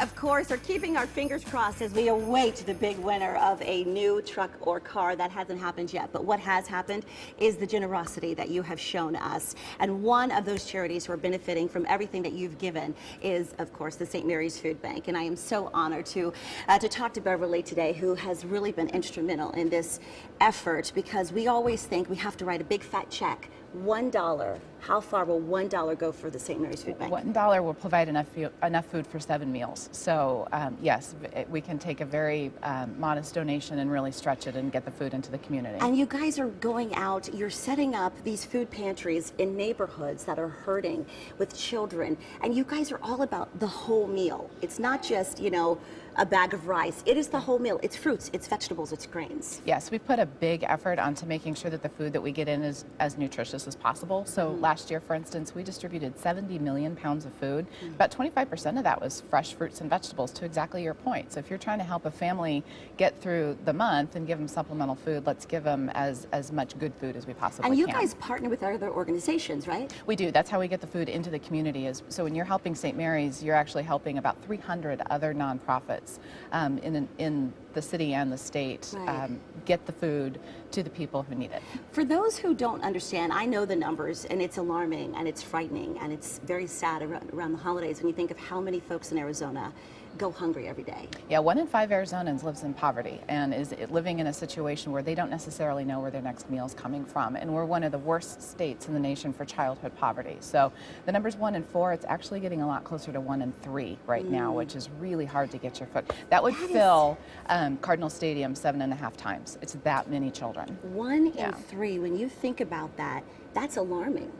of course, are keeping our fingers crossed as we await the big winner of a new truck or car. That hasn't happened yet, but what has happened is the generosity that you have shown us. And one of those charities who are benefiting from everything that you've given is, of course, the St. Mary's Food Bank. And I am so honored to talk to Beverly today, who has really been instrumental in this effort, because we always think we have to write a big fat check. $1. How far will $1 go for the St. Mary's Food Bank? $1 will provide enough food for 7 meals. So yes, we can take a very modest donation and really stretch it and get the food into the community. And you guys are going out, you're setting up these food pantries in neighborhoods that are hurting with children. And you guys are all about the whole meal. It's not just, you know, a bag of rice. It is the whole meal. It's fruits, it's vegetables, it's grains. Yes, we put a big effort onto making sure that the food that we get in is as nutritious as possible. So last year, for instance, we distributed 70 million pounds of food. About 25% of that was fresh fruits and vegetables, to exactly your point. So if you're trying to help a family get through the month and give them supplemental food, let's give them as much good food as we possibly can. And you guys partner with other organizations, right? We do. That's how we get the food into the community. So when you're helping St. Mary's, you're actually helping about 300 other nonprofits in the city and the state get the food to the people who need it. For those who don't understand, I know the numbers, and it's alarming and it's frightening and it's very sad around the holidays when you think of how many folks in Arizona go hungry every day. Yeah, 1 in 5 Arizonans lives in poverty and is living in a situation where they don't necessarily know where their next meal is coming from. And we're one of the worst states in the nation for childhood poverty. So the number's 1 in 4. It's actually getting a lot closer to 1 in 3 right now, which is really hard to get your foot. That would fill Cardinal Stadium 7.5 times. It's that many children. 1 in 3. When you think about that, that's alarming.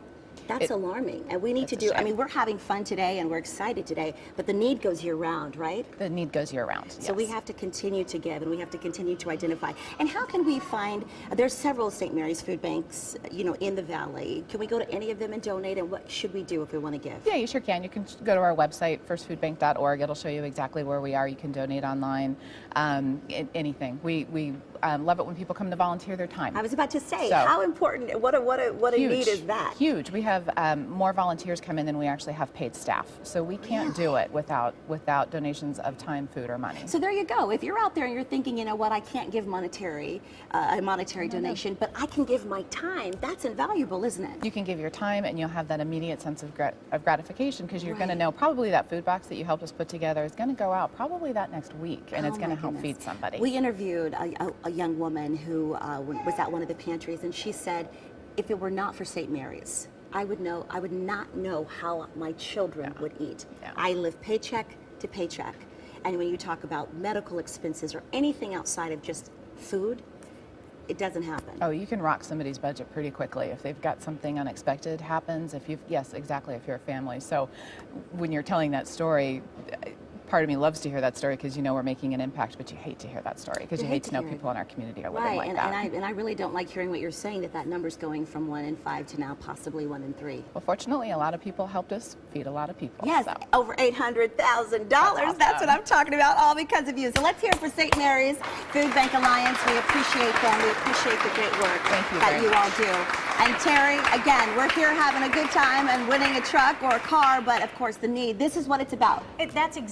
That's alarming. And we need to do, I mean, we're having fun today and we're excited today, but the need goes year round, right? The need goes year round, yes. So we have to continue to give and we have to continue to identify. And how can we find, there's several St. Mary's food banks, you know, in the Valley. Can we go to any of them and donate, and what should we do if we want to give? Yeah, you sure can. You can go to our website, firstfoodbank.org. It'll show you exactly where we are. You can donate online, anything. We love it when people come to volunteer their time. I was about to say, how important, what a need is that? Huge. We have more volunteers come in than we actually have paid staff. So we can't do it without donations of time, food, or money. So there you go. If you're out there and you're thinking, you know what, I can't give a monetary donation, but I can give my time, that's invaluable, isn't it? You can give your time and you'll have that immediate sense of gratification, because you're going to know probably that food box that you helped us put together is going to go out probably that next week, and it's going to help feed somebody. We interviewed a young woman who was at one of the pantries, and she said, if it were not for St. Mary's, I would not know how my children would eat. I live paycheck to paycheck. And when you talk about medical expenses or anything outside of just food, it doesn't happen. Oh, you can rock somebody's budget pretty quickly if they've got something unexpected happens. Yes, exactly, if you're a family. So when you're telling that story, part of me loves to hear that story, because you know we're making an impact, but you hate to hear that story because you hate to know people in our community are living like that. And I really don't like hearing what you're saying, that number's going from 1 in 5 to now possibly 1 in 3. Well, fortunately, a lot of people helped us feed a lot of people. Yes, so. over $800,000. That's what I'm talking about, all because of you. So let's hear it for St. Mary's Food Bank Alliance. We appreciate them. We appreciate the great work that you all do. And Terry, again, we're here having a good time and winning a truck or a car, but of course the need. This is what it's about. That's exactly